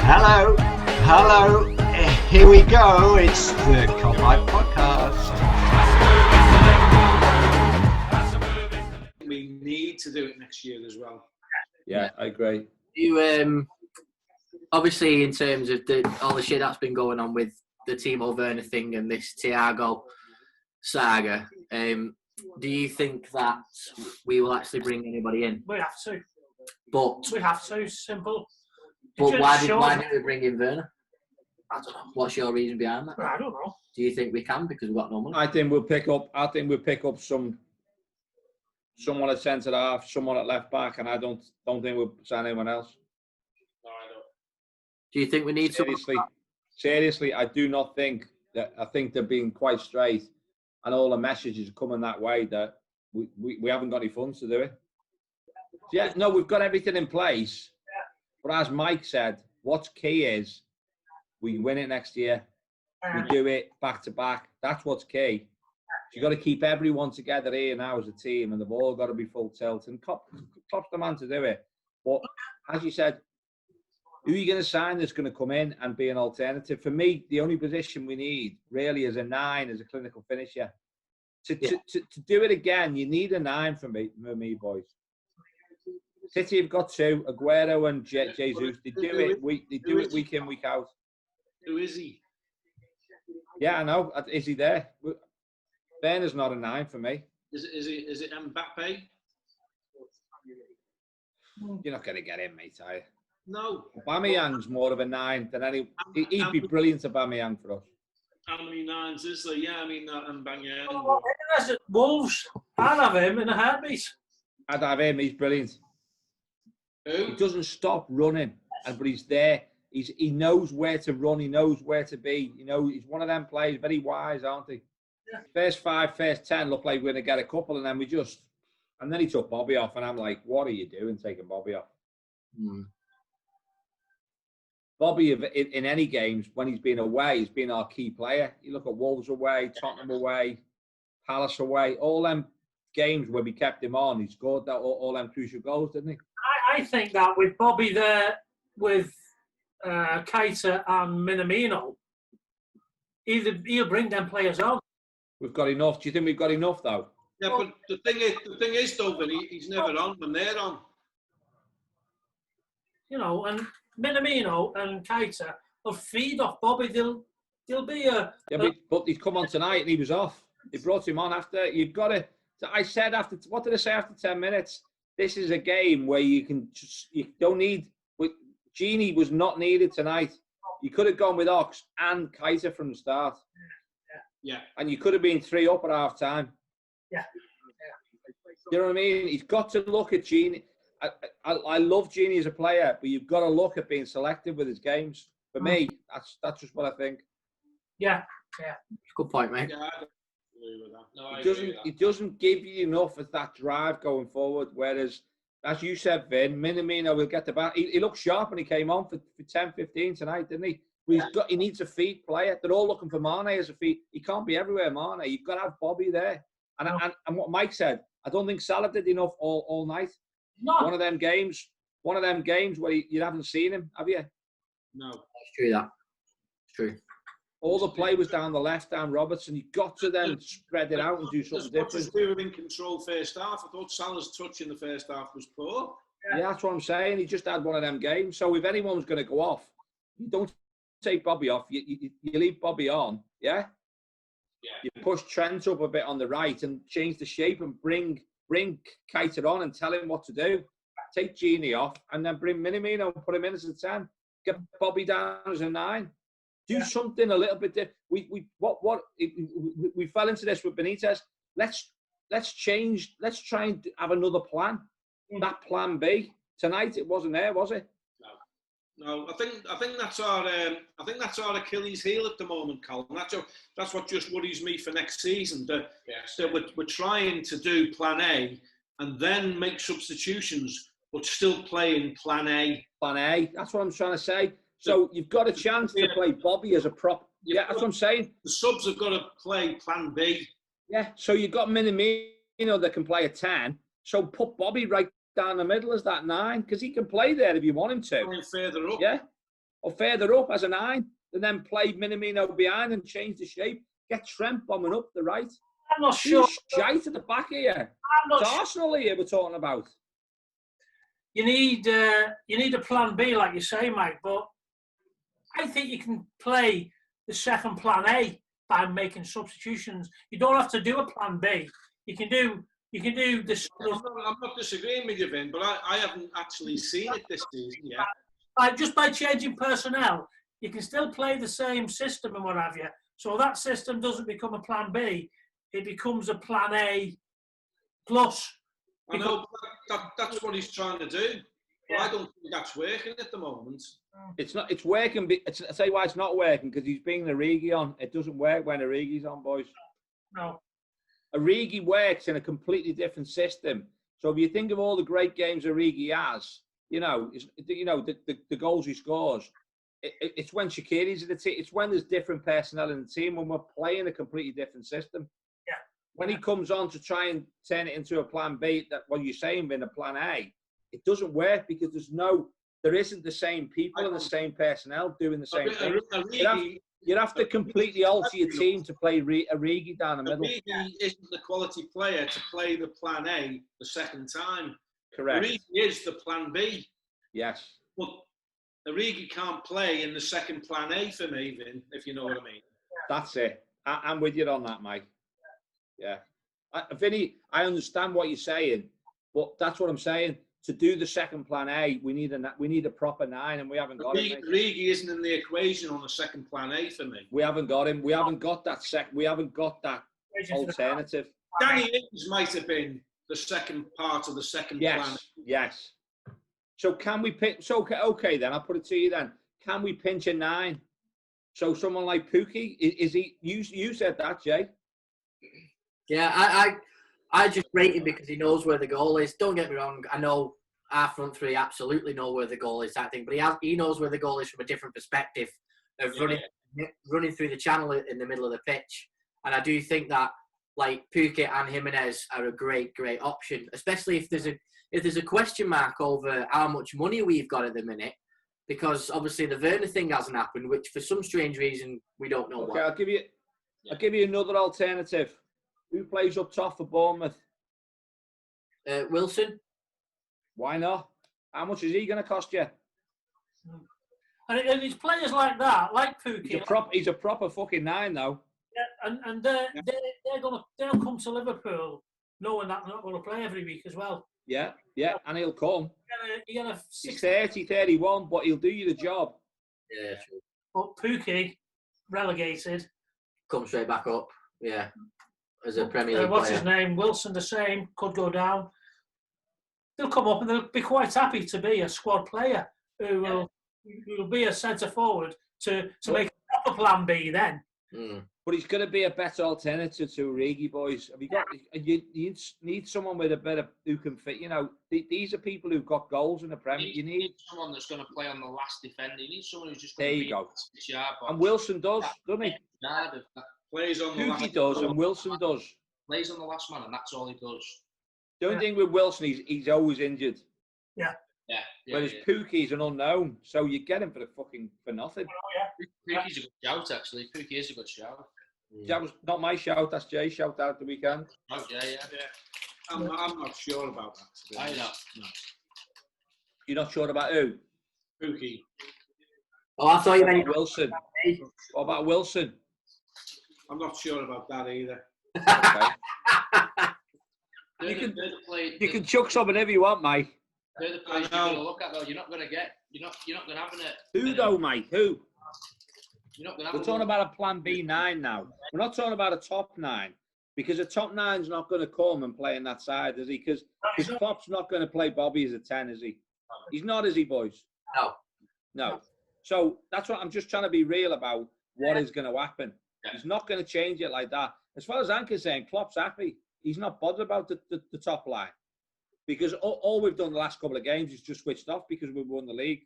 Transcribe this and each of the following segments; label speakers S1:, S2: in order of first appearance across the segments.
S1: Hello, hello, here we go. It's the Kopite podcast.
S2: We need to do it next year as well.
S3: Yeah, I agree.
S4: You obviously, in terms of all the shit that's been going on with the Timo Werner thing and this Thiago saga, do you think that we will actually bring anybody in?
S5: We have to.
S4: But
S5: We have to. Simple.
S4: But why did we bring in Werner?
S5: I don't know.
S4: What's your reason behind that?
S5: I don't know.
S4: Do you think we can because we've got no money?
S3: I think we'll pick up someone at centre half, someone at left back, and I don't think we'll sign anyone else.
S2: No, I don't.
S4: Do you think we need
S3: Seriously, I do not think that. I think they're being quite straight, and all the messages are coming that way that we haven't got any funds to do it. Yeah, no, we've got everything in place, but as Mike said, what's key is we win it next year. We do it back to back. That's what's key. You've got to keep everyone together here now as a team, and they've all got to be full tilt. And Klopp's the man to do it. But as you said, who are you going to sign that's going to come in and be an alternative? For me, the only position we need really is a 9 as a clinical finisher. To do it again, you need a 9 for me, boys. City have got 2, Aguero and Jesus. They do it week in, week out.
S2: Who is he?
S3: Yeah, I know. Is he there? Werner's not a 9 for me.
S2: Is it Mbappe?
S3: You're not going to get him, mate, are you?
S2: No.
S3: Aubameyang's more of a 9 than any. He'd be brilliant, Aubameyang, for us.
S2: How many 9s is there? Yeah, I mean, Mbappe.
S5: Well, unless it's Wolves, I'd have him in a heartbeat.
S3: I'd have him. He's brilliant.
S2: Who?
S3: He doesn't stop running, but he's there. He knows where to run. He knows where to be. You know, he's one of them players, very wise, aren't he?
S5: Yeah.
S3: First 5, first 10 looked like we're going to get a couple, and then and then he took Bobby off, and I'm like, what are you doing taking Bobby off? Bobby, in any games, when he's been away, he's been our key player. You look at Wolves away, Tottenham away, Palace away, all them games where we kept him on, he scored all them crucial goals, didn't he?
S5: I think that with Bobby there, with Keita and Minamino, he'll bring them players on.
S3: We've got enough. Do you think we've got enough, though?
S2: Yeah, but the thing is, Dovin, he's never on when they're on.
S5: You know, and Minamino and Keita will feed off Bobby. They'll be a...
S3: Yeah, but he's come on tonight and he was off. They brought him on after. You've got to... I said after... What did I say after 10 minutes? This is a game where you don't need... Genie was not needed tonight. You could have gone with Ox and Keita from the start.
S2: Yeah.
S3: And you could have been 3 up at half time.
S5: Yeah.
S3: You know what I mean? He's got to look at Genie. I love Genie as a player, but you've got to look at being selective with his games. For me, that's just what I think.
S5: Yeah.
S4: Good point, mate.
S2: Yeah, I don't agree with that. No, I agree with that.
S3: He doesn't give you enough of that drive going forward. Whereas, as you said, Vin, Minamino will get the back. He looked sharp when he came on for 10, 15 tonight, didn't he? He needs a feet player. They're all looking for Mane as a feet. He can't be everywhere, Mane. You've got to have Bobby there. And what Mike said, I don't think Salah did enough all night.
S5: No.
S3: One of them games where you haven't seen him, have you?
S2: No.
S4: It's true, that. It's true.
S3: All the play was down the left, down Robertson. You got to then spread it out and do something different.
S2: We were in control first half. I thought Salah's touch in the first half was poor.
S3: Yeah, that's what I'm saying. He just had one of them games. So if anyone's going to go off, you don't take Bobby off. You leave Bobby on, yeah?
S2: Yeah.
S3: You push Trent up a bit on the right and change the shape and bring Keita on and tell him what to do. Take Genie off and then bring Minamino and put him in as a 10. Get Bobby down as a 9. Do something a little bit different. We fell into this with Benitez. Let's change. Let's try and have another plan. That plan B. Tonight it wasn't there, was it?
S2: No. I think that's our Achilles heel at the moment, Colin. That's what just worries me for next season. That we're trying to do plan A and then make substitutions, but still playing plan A.
S3: Plan A. That's what I'm trying to say. So you've got a chance to play Bobby as a prop. Yeah, that's what I'm saying.
S2: The subs have got to play plan B.
S3: Yeah, so you've got Minamino that can play a 10. So put Bobby right down the middle as that 9, because he can play there if you want him to.
S2: Going further up.
S3: Yeah. or further up as a 9, and then play Minamino behind and change the shape. Get Trent bombing up the right.
S5: I'm not sure.
S3: Shite at the back here. It's Arsenal here we're talking about.
S5: You need a plan B, like you say, Mike. But I think you can play the second plan A by making substitutions. You don't have to do a plan B. You can do this.
S2: I'm not disagreeing with you, Vin, but I haven't actually seen it this season yet.
S5: Just by changing personnel, you can still play the same system and what have you. So that system doesn't become a plan B. It becomes a plan A plus.
S2: I know that's what he's trying to do. But I don't think that's working at the moment.
S3: It's not. It's working. I tell you why it's not working, because he's bringing Origi on. It doesn't work when Origi's on, boys.
S5: No.
S3: Origi works in a completely different system. So if you think of all the great games Origi has, the goals he scores, it's when Shaqiri's in the team. It's when there's different personnel in the team, when we're playing a completely different system.
S5: Yeah.
S3: When he comes on to try and turn it into a plan B, that what you're saying in a plan A, it doesn't work because there isn't the same people and the same personnel doing the same thing. You'd have to completely alter your team to play Origi down the middle.
S2: Origi isn't the quality player to play the plan A the second time.
S3: Correct.
S2: Origi is the plan B.
S3: Yes.
S2: But Origi can't play in the second plan A for me, Vin, if you know what I mean.
S3: That's it. I'm with you on that, Mike. Yeah. Vinny, I understand what you're saying, but that's what I'm saying. To do the second plan A, we need a proper 9, and we haven't got him.
S2: Origi isn't in the equation on the second plan A for me.
S3: We haven't got him. We haven't got that alternative.
S2: Danny Ings might have been the second part of the second plan.
S3: Yes. So can we pinch? So okay, then I'll put it to you. Then can we pinch a 9? So someone like Pukki, is he? You said that, Jay.
S4: Yeah, I just rate him because he knows where the goal is. Don't get me wrong. I know our front three absolutely know where the goal is, that thing. But he knows where the goal is from a different perspective of running through the channel in the middle of the pitch. And I do think that, like, Pukki and Jimenez are a great option, especially if there's a question mark over how much money we've got at the minute, because obviously the Werner thing hasn't happened, which for some strange reason we don't know.
S3: Okay, I'll give you another alternative. Who plays up top for Bournemouth?
S4: Wilson.
S3: Why not? How much is he going to cost you?
S5: And it's players like that, like Pukki.
S3: He's a proper fucking 9, though.
S5: Yeah, and they'll come to Liverpool knowing that they're not going to play every week as well.
S3: Yeah, and he'll come.
S5: He's
S3: 30, 31, but he'll do you the job.
S4: Yeah, true.
S5: But Pukki, relegated.
S4: Come straight back up, yeah. As a Premier League
S5: what's
S4: player.
S5: His name? Wilson, the same, could go down. They'll come up and they'll be quite happy to be a squad player who will be a centre forward to make a proper plan B then.
S3: But he's going to be a better alternative to Origi, boys. Have you got? You need someone with a better who can fit. You know, these are people who've got goals in the Premier. You need
S6: someone that's going to play on the last defender. You need someone who's just
S3: there.
S6: Going
S3: You go.
S6: to
S3: And Wilson does, doesn't he?
S2: Plays on the last.
S3: Pukki does, and Wilson does.
S6: Plays on the last man, and that's all he does.
S3: The only thing with Wilson, he's always injured.
S5: Yeah.
S3: Whereas Pukki's an unknown, so you get him for nothing.
S6: Pukki's a good shout, actually. Pukki is a good shout.
S3: That was not my shout. That's Jay's shout out the weekend.
S6: Oh yeah.
S2: I'm not sure about that.
S6: I know.
S2: No.
S3: You're not sure about who?
S2: Pukki.
S4: Oh, I thought you meant
S3: Wilson. What about Wilson?
S2: I'm not sure about that either.
S3: Okay. You can chuck something if you want, mate.
S6: They're the players you're going to look at, though. You're not going to get. You're not going to have it.
S3: Who though, mate? Who?
S6: You're not going to have.
S3: We're talking about a Plan B 9 now. We're not talking about a top 9 because a top 9's not going to come and play on that side, is he? Because Klopp's not going to play Bobby as a 10, is he? He's not, is he, boys? No. So that's what I'm just trying to be real about. What is going to happen? He's not going to change it like that. As far as I'm concerned, Klopp's happy. He's not bothered about the top line. Because all we've done the last couple of games is just switched off because we've won the league.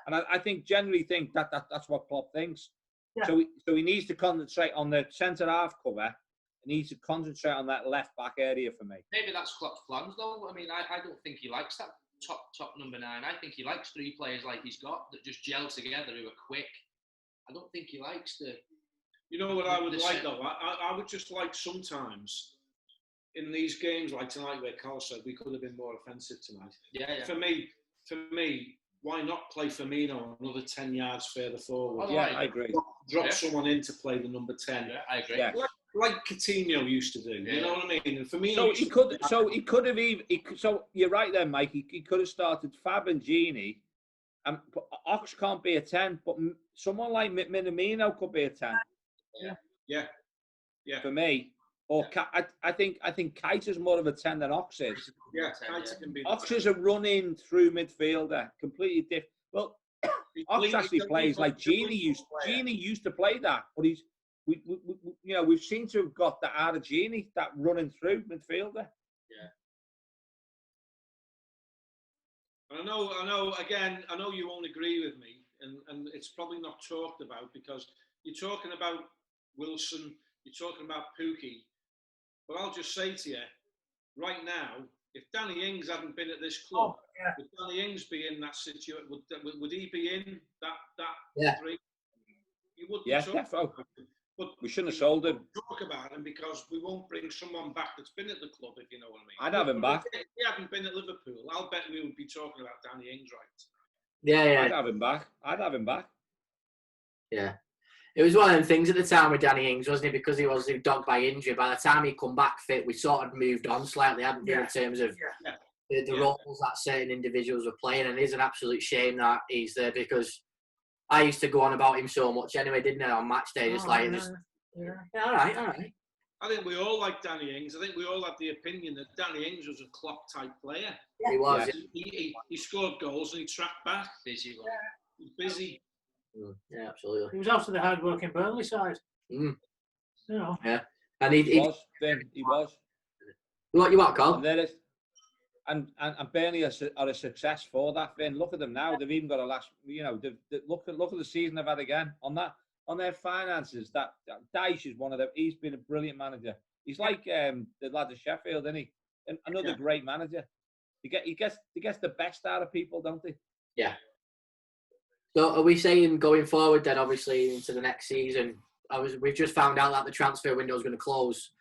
S3: And I generally think that's what Klopp thinks. Yeah. So he needs to concentrate on the centre-half cover. He needs to concentrate on that left-back area for me.
S6: Maybe that's Klopp's plans, though. I mean, I don't think he likes that top number 9. I think he likes 3 players like he's got that just gel together who are quick. I don't think he likes the.
S2: You know what I would like though? I would just like sometimes in these games like tonight where Carl said we could have been more offensive tonight.
S6: Yeah.
S2: For me, why not play Firmino another 10 yards further forward?
S3: I agree.
S2: Drop someone in to play the number 10.
S6: Yeah, I agree.
S3: Yeah.
S2: Like Coutinho used to do. You know what I mean? And Firmino.
S3: So he could have even. So you're right there, Mike. He could have started Fab and Gini, and Ox can't be a 10, but someone like Minamino could be a 10.
S2: Yeah.
S3: For me, or I think Kite is more of a 10 than Ox is.
S2: Yeah, Kite can be.
S3: Ox is a running through midfielder, completely different. Well, Ox actually plays like Gini used to play that, but we've seen to have got that out of Gini, that running through midfielder.
S6: Yeah.
S2: I know. Again, I know you won't agree with me, and it's probably not talked about because you're talking about Wilson, you're talking about Pookie, but I'll just say to you, right now, if Danny Ings hadn't been at this club, would Danny Ings be in that situation? Would he be in that 3? You wouldn't.
S3: Yeah, definitely.
S2: But
S3: we shouldn't have sold him.
S2: Talk about him because we won't bring someone back that's been at the club, if you know what I mean.
S3: I'd have him back.
S2: If he hadn't been at Liverpool, I'll bet we would be talking about Danny Ings, right?
S4: Yeah.
S3: I'd have him back.
S4: Yeah. It was one of them things at the time with Danny Ings, wasn't it? Because he was dogged by injury. By the time he come back fit, we sort of moved on slightly, hadn't we, in terms of the roles that certain individuals were playing. And it is an absolute shame that he's there because I used to go on about him so much anyway, didn't I, on match day? All right.
S2: I think we all like Danny Ings. I think we all have the opinion that Danny Ings was a Klopp-type player.
S4: Yeah, he was.
S2: He scored goals and he tracked back.
S6: Busy.
S2: He's busy.
S4: Yeah, absolutely.
S5: He was also the hard-working Burnley side.
S4: You
S5: know.
S4: Yeah, and he
S3: was.
S4: What you want, Carl?
S3: And there is, and Burnley are a success for that. Finn, look at them now. They've even got a last. Look at the season they've had again on their finances. That Dyche is one of them. He's been a brilliant manager. He's like the lad of Sheffield, isn't he? And another great manager. He gets the best out of people, don't he?
S4: Yeah. So are we saying going forward then, obviously, into the next season, we've just found out that the transfer window is going to close,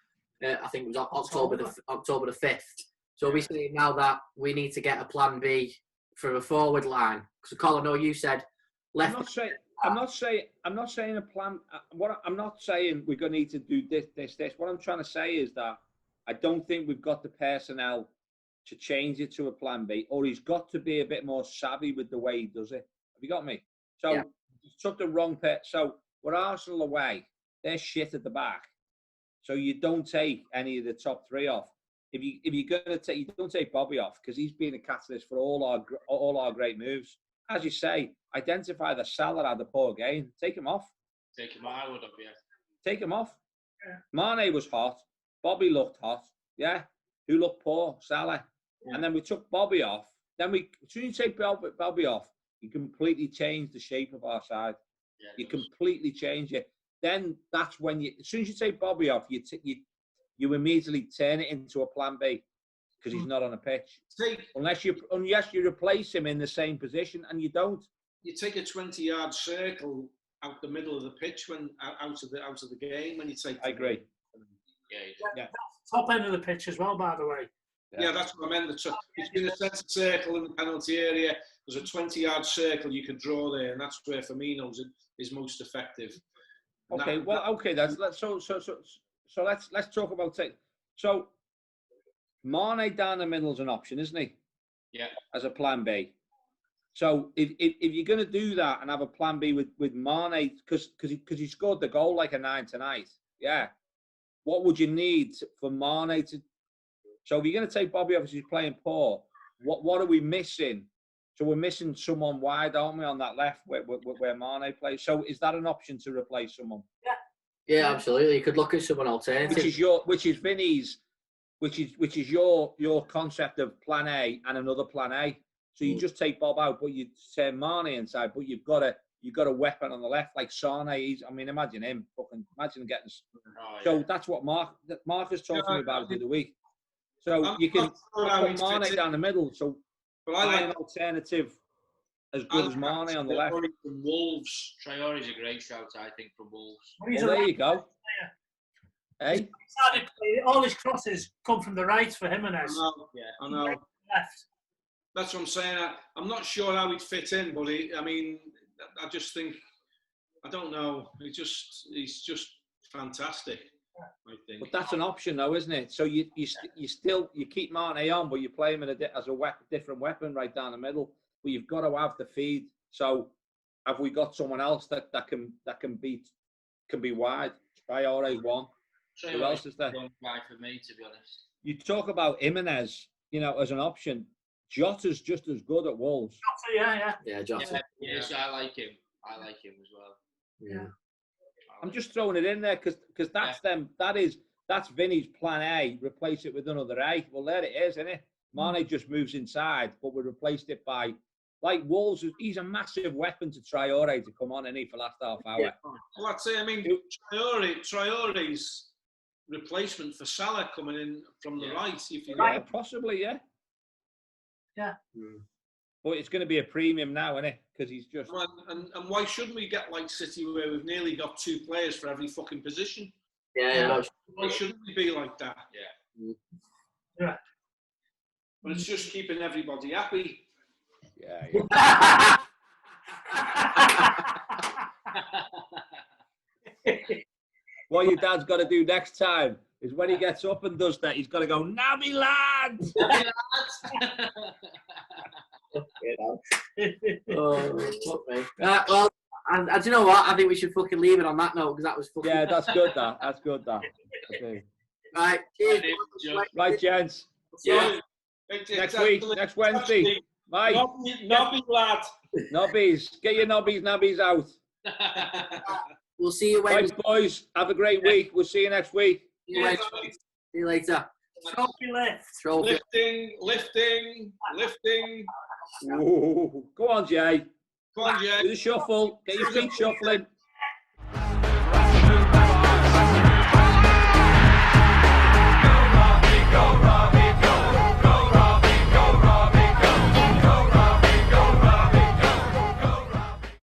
S4: I think it was October the 5th. So are we saying now that we need to get a plan B for a forward line? Because, Colin, I know you said left...
S3: I'm not saying a plan... I'm not saying we're going to need to do this. What I'm trying to say is that I don't think we've got the personnel to change it to a plan B, or he's got to be a bit more savvy with the way he does it. Have you got me? So you took the wrong pet. So we're Arsenal away. They're shit at the back. So you don't take any of the top 3 off. If you're going to take, you don't take Bobby off because he's been a catalyst for all our great moves. As you say, identify the Salah had a poor game. Take him off.
S6: Take him off. I would have,
S3: Take him off. Yeah. Mane was hot. Bobby looked hot. Yeah. Who looked poor? Salah. Yeah. And then we took Bobby off. Then as soon as you take Bobby off, you completely change the shape of our side. Yeah, you completely change it. Then that's when as soon as you take Bobby off, you immediately turn it into a plan B because he's not on a pitch. Unless you replace him in the same position, and you don't.
S2: You take a 20-yard circle out the middle of the pitch when out of the game when you take.
S3: I agree.
S5: Yeah. Top end of the pitch as well, by the way.
S2: Yeah, that's what I meant. Between the centre circle and the penalty area, there's a 20-yard circle you can draw there, and that's where Firmino's is most effective.
S3: Okay, so let's talk about it. So Mane down the middle is an option, isn't he?
S6: Yeah.
S3: As a plan B. So if you're going to do that and have a plan B with Mane, because he scored the goal like a 9 tonight, yeah. What would you need for Mane to? So if you're going to take Bobby off as he's playing poor, what are we missing? So we're missing someone wide, aren't we, on that left where Mane plays? So is that an option to replace someone?
S4: Yeah, absolutely. You could look at someone alternative.
S3: Which is Vinny's, which is your concept of plan A and another plan A. So you just take Bob out, but you turn Mane inside, but you've got a weapon on the left like Sane. Imagine him. Imagine getting. So that's what Marcus talked to me about the other week. So you can put Mane down the middle. So
S2: But
S3: I like an alternative as good as Mane on the left.
S2: From Wolves.
S6: Traore's a great shout, I think, from Wolves.
S3: Well, there you go. Hey,
S5: all his crosses come from the right for Jimenez.
S2: I know.
S5: Left.
S2: That's what I'm saying. I'm not sure how he'd fit in, but I just think, I don't know. He's just fantastic. I think.
S3: but that's an option, though, isn't it? So you keep Mane on, but you play him as a different weapon right down the middle. But you've got to have the feed. So have we got someone else that can be wide? Traore's one. Who else is there?
S6: Guy for me, to be honest.
S3: You talk about Jimenez, as an option. Jota's just as good at Wolves.
S5: Yeah,
S4: Jota.
S6: Yes, I like him. I like him as well.
S4: Yeah.
S3: I'm just throwing it in there because that's them. That's Vinny's plan A. Replace it with another A. Well, there it is, isn't it? Mane just moves inside, but we replaced it by Wolves. He's a massive weapon to Traore to come on, isn't he, for last half hour?
S2: Yeah. Well, I'd say, Traore's replacement for Salah coming in from the right. If you like.
S3: Possibly, yeah.
S5: Yeah.
S3: But it's going to be a premium now, isn't it? Because he's just.
S2: Well, and why shouldn't we get like City, where we've nearly got 2 players for every fucking position?
S4: Yeah.
S2: Why shouldn't we be like that?
S5: Yeah.
S2: But it's just keeping everybody happy.
S3: Yeah. What your dad's got to do next time is when he gets up and does that, he's got to go, "Nabby lads!"
S4: Oh, fuck me. Well, and do you know what? I think we should fucking leave it on that note because that was fucking.
S3: Yeah, that's good. That's good. Okay.
S4: Right. Cheers.
S3: Right, gents.
S4: Yeah.
S3: Next week, next Wednesday. Bye.
S2: Nobby lad.
S3: Nobbies. Get your nabbies out.
S4: We'll see you Wednesday.
S3: Right, boys. Have a great week. We'll see you next week.
S4: See you later.
S5: Trophy lift.
S4: Trophy.
S2: Lifting.
S3: Ooh. Go on, Jay.
S2: Come on, Jay.
S3: Do the shuffle. Get your feet shuffling.